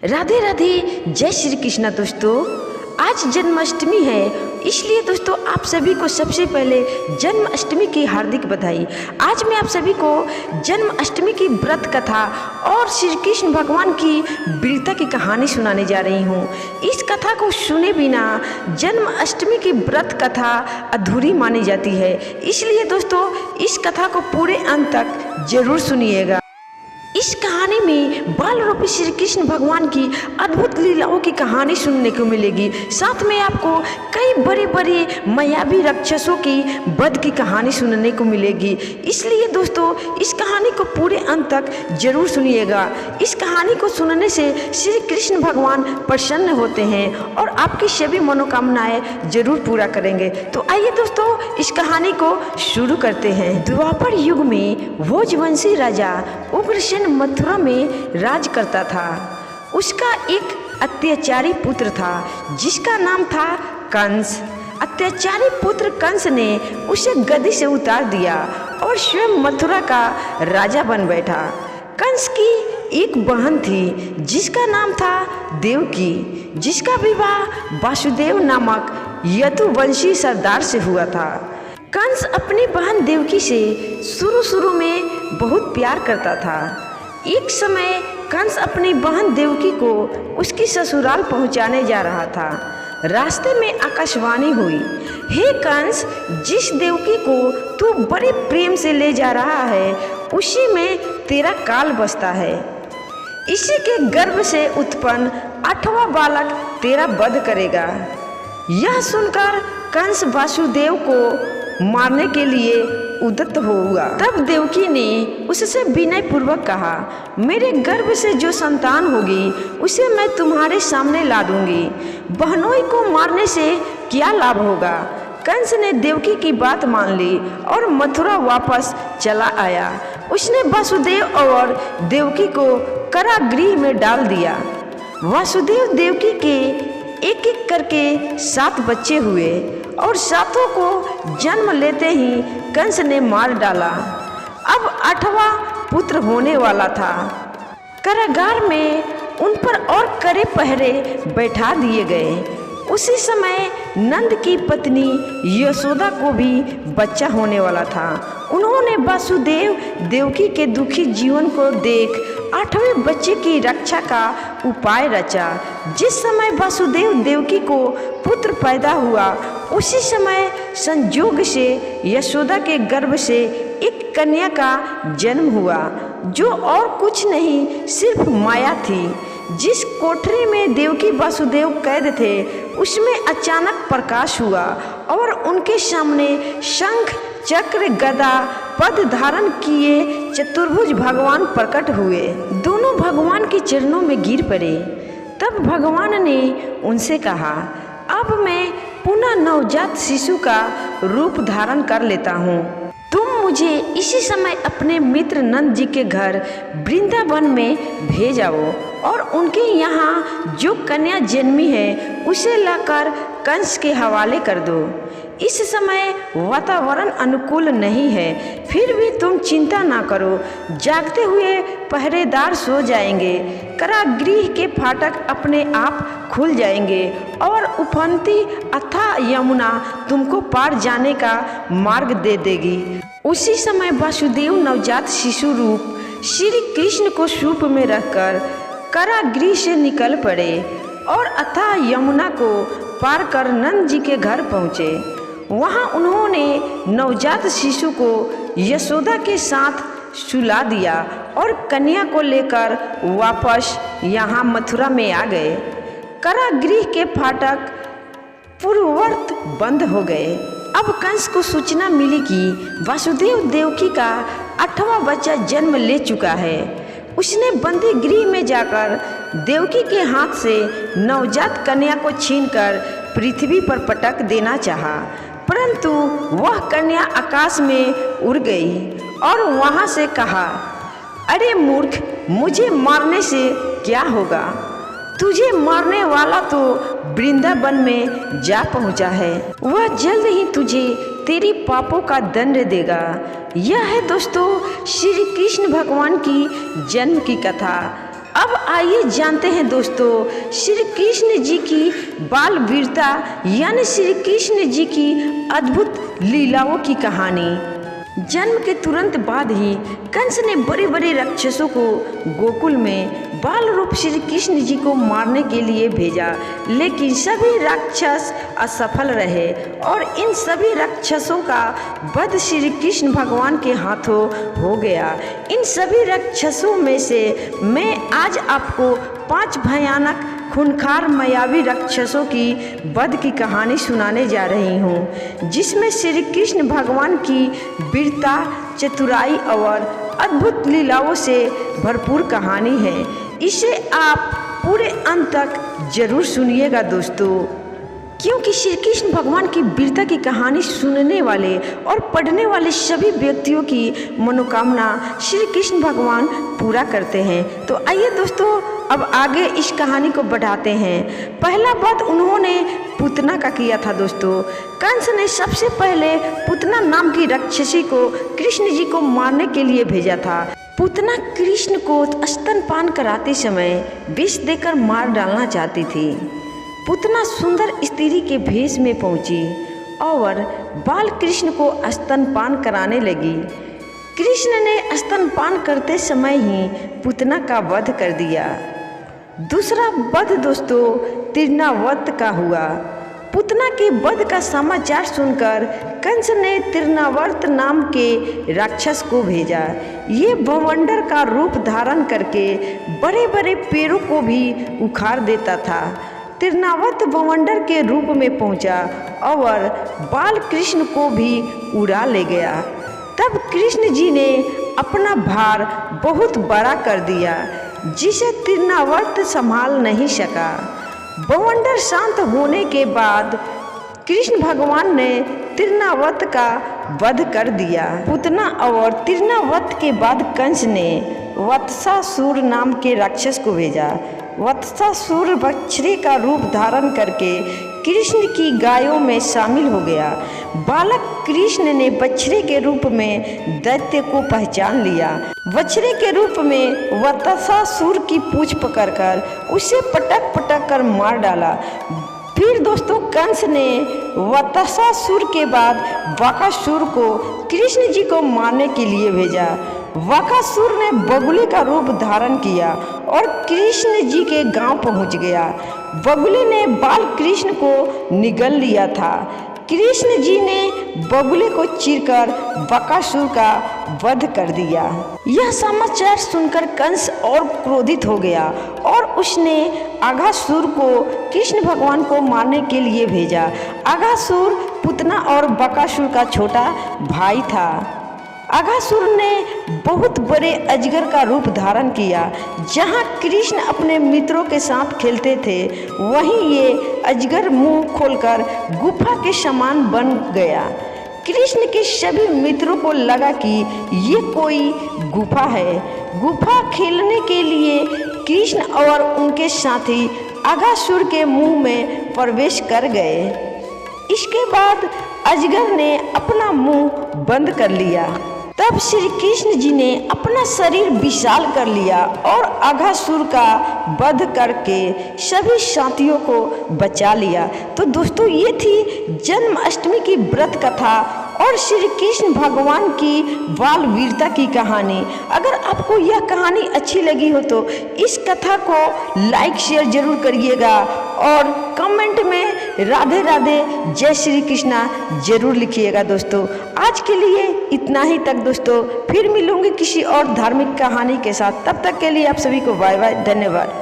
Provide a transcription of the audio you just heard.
राधे राधे, जय श्री कृष्ण। दोस्तों, आज जन्माष्टमी है, इसलिए दोस्तों आप सभी को सबसे पहले जन्माष्टमी की हार्दिक बधाई। आज मैं आप सभी को जन्माष्टमी की व्रत कथा और श्री कृष्ण भगवान की वीरता की कहानी सुनाने जा रही हूँ। इस कथा को सुने बिना जन्माष्टमी की व्रत कथा अधूरी मानी जाती है, इसलिए दोस्तों इस कथा को पूरे अंत तक जरूर सुनिएगा। इस कहानी में बाल रूपी श्री कृष्ण भगवान की अद्भुत लीलाओं की कहानी सुनने को मिलेगी। साथ में आपको कई बड़े बड़े मायावी राक्षसों की वध की कहानी सुनने को मिलेगी, इसलिए दोस्तों इस कहानी को पूरे अंत तक जरूर सुनिएगा। इस कहानी को सुनने से श्री कृष्ण भगवान प्रसन्न होते हैं और आपकी सभी मनोकामनाएं जरूर पूरा करेंगे। तो आइए दोस्तों इस कहानी को शुरू करते हैं। द्वापर युग में भोजवंशी राजा उग्रसेन मथुरा में राज करता था। उसका एक अत्याचारी पुत्र था जिसका नाम था कंस। अत्याचारी पुत्र कंस ने उसे गद्दी से उतार दिया और स्वयं मथुरा का राजा बन बैठा। कंस की एक बहन थी जिसका नाम था देवकी, जिसका विवाह वासुदेव नामक यदुवंशी सरदार से हुआ था। कंस अपनी बहन देवकी से शुरू में बहुत प्यार करता था। एक समय कंस अपनी बहन देवकी को उसकी ससुराल पहुंचाने जा रहा था। रास्ते में आकाशवाणी हुई, हे कंस, जिस देवकी को तू बड़े प्रेम से ले जा रहा है उसी में तेरा काल बसता है। इसी के गर्भ से उत्पन्न 8वां बालक तेरा वध करेगा। यह सुनकर कंस वासुदेव को मारने के लिए उद्यत हुआ। तब देवकी ने उससे विनय पूर्वक कहा, मेरे गर्भ से जो संतान होगी उसे मैं तुम्हारे सामने ला दूंगी। बहनोई को मारने से क्या लाभ होगा। कंस ने देवकी की बात मान ली और मथुरा वापस चला आया। उसने वासुदेव और देवकी को कारागृह में डाल दिया। वासुदेव देवकी के एक एक करके 7 बच्चे हुए और 7 को जन्म लेते ही कंस ने मार डाला। अब 8वां पुत्र होने वाला था। कारागार में उन पर और कड़े पहरे बैठा दिए गए। उसी समय नंद की पत्नी यशोदा को भी बच्चा होने वाला था। उन्होंने वासुदेव देवकी के दुखी जीवन को देख 8वें बच्चे की रक्षा का उपाय रचा। जिस समय वासुदेव देवकी को पुत्र पैदा हुआ उसी समय संयोग से यशोदा के गर्भ से एक कन्या का जन्म हुआ, जो और कुछ नहीं सिर्फ माया थी। जिस कोठरी में देवकी वासुदेव कैद थे उसमें अचानक प्रकाश हुआ और उनके सामने शंख चक्र गदा पद धारण किए चतुर्भुज भगवान प्रकट हुए। दोनों भगवान के चरणों में गिर पड़े। तब भगवान ने उनसे कहा, अब मैं पुनः नवजात शिशु का रूप धारण कर लेता हूँ। तुम मुझे इसी समय अपने मित्र नंद जी के घर वृंदावन में भेजाओ और उनके यहाँ जो कन्या जन्मी है उसे लाकर कंस के हवाले कर दो। इस समय वातावरण अनुकूल नहीं है, फिर भी तुम चिंता ना करो। जागते हुए पहरेदार सो जाएंगे। कारागृह के फाटक अपने आप खुल जाएंगे और उफनती अथाह यमुना तुमको पार जाने का मार्ग दे देगी। उसी समय वासुदेव नवजात शिशु रूप श्री कृष्ण को सूप में रखकर कारागृह से निकल पड़े और अथाह यमुना को पार कर नंद जी के घर पहुँचे। वहाँ उन्होंने नवजात शिशु को यशोदा के साथ सुला दिया और कन्या को लेकर वापस यहाँ मथुरा में आ गए। कारागृह के फाटक पूर्ववत बंद हो गए। अब कंस को सूचना मिली कि वासुदेव देवकी का 8वां बच्चा जन्म ले चुका है। उसने बंदी गृह में जाकर देवकी के हाथ से नवजात कन्या को छीनकर पृथ्वी पर पटक देना चाहा, परंतु वह कन्या आकाश में उड़ गई और वहां से कहा, अरे मूर्ख, मुझे मारने से क्या होगा। तुझे मारने वाला तो वृंदावन में जा पहुंचा है। वह जल्द ही तुझे तेरी पापों का दंड देगा। यह है दोस्तों श्री कृष्ण भगवान की जन्म की कथा। अब आइए जानते हैं दोस्तों श्री कृष्ण जी की बाल वीरता यानी श्री कृष्ण जी की अद्भुत लीलाओं की कहानी। जन्म के तुरंत बाद ही कंस ने बड़े बड़े राक्षसों को गोकुल में बाल रूप श्री कृष्ण जी को मारने के लिए भेजा, लेकिन सभी राक्षस असफल रहे और इन सभी राक्षसों का वध श्री कृष्ण भगवान के हाथों हो गया। इन सभी राक्षसों में से मैं आज आपको 5 भयानक खूंखार मायावी राक्षसों की वध की कहानी सुनाने जा रही हूँ, जिसमें श्री कृष्ण भगवान की वीरता, चतुराई और अद्भुत लीलाओं से भरपूर कहानी है। इसे आप पूरे अंत तक जरूर सुनिएगा दोस्तों, क्योंकि श्री कृष्ण भगवान की वीरता की कहानी सुनने वाले और पढ़ने वाले सभी व्यक्तियों की मनोकामना श्री कृष्ण भगवान पूरा करते हैं। तो आइए दोस्तों अब आगे इस कहानी को बढ़ाते हैं। पहला वध उन्होंने पूतना का किया था दोस्तों। कंस ने सबसे पहले पूतना नाम की राक्षसी को कृष्ण जी को मारने के लिए भेजा था। पूतना कृष्ण को स्तनपान कराते समय विष देकर मार डालना चाहती थी। पूतना सुंदर स्त्री के भेष में पहुंची और बाल कृष्ण को स्तनपान कराने लगी। कृष्ण ने स्तनपान करते समय ही पूतना का वध कर दिया। दूसरा वध दोस्तों तृणावर्त का हुआ। पूतना के वध का समाचार सुनकर कंस ने तृणावर्त नाम के राक्षस को भेजा। ये भवंडर का रूप धारण करके बड़े बड़े पेड़ों को भी उखाड़ देता था। तृणावर्त भवंडर के रूप में पहुंचा और बाल कृष्ण को भी उड़ा ले गया। तब कृष्ण जी ने अपना भार बहुत बड़ा कर दिया, जिसे तृणावर्त संभाल नहीं सका। भवंडर शांत होने के बाद कृष्ण भगवान ने तृणावर्त का वध कर दिया। पूतना और तृणावर्त के बाद कंस ने वत्सासुर नाम के राक्षस को भेजा। वत्सासुर बछड़े का रूप धारण करके कृष्ण की गायों में शामिल हो गया। बालक कृष्ण ने बछड़े के रूप में दैत्य को पहचान लिया। बछड़े के रूप में वत्सासुर की पूंछ पकड़कर उसे पटक पटक कर मार डाला। फिर दोस्तों कंस ने वत्सासुर के बाद बकासुर को कृष्ण जी को मारने के लिए भेजा। बकासुर ने बगुले का रूप धारण किया और कृष्ण जी के गांव पहुंच गया। बगुले ने बाल कृष्ण को निगल लिया था। कृष्ण जी ने बगुले को चीरकर बकासुर का वध कर दिया। यह समाचार सुनकर कंस और क्रोधित हो गया और उसने अघासुर को कृष्ण भगवान को मारने के लिए भेजा। अघासुर पूतना और बकासुर का छोटा भाई था। अघासुर ने बहुत बड़े अजगर का रूप धारण किया। जहाँ कृष्ण अपने मित्रों के साथ खेलते थे, वहीं ये अजगर मुंह खोलकर गुफा के समान बन गया। कृष्ण के सभी मित्रों को लगा कि ये कोई गुफा है। गुफा खेलने के लिए कृष्ण और उनके साथी अघासुर के मुंह में प्रवेश कर गए। इसके बाद अजगर ने अपना मुंह बंद कर लिया। तब श्री कृष्ण जी ने अपना शरीर विशाल कर लिया और अघासुर का वध करके सभी साथियों को बचा लिया। तो दोस्तों ये थी जन्माष्टमी की व्रत कथा और श्री कृष्ण भगवान की बाल वीरता की कहानी। अगर आपको यह कहानी अच्छी लगी हो तो इस कथा को लाइक शेयर जरूर करिएगा और कमेंट में राधे राधे जय श्री कृष्णा जरूर लिखिएगा दोस्तों। आज के लिए इतना ही तक दोस्तों, फिर मिलूंगी किसी और धार्मिक कहानी के साथ। तब तक के लिए आप सभी को बाय बाय, धन्यवाद।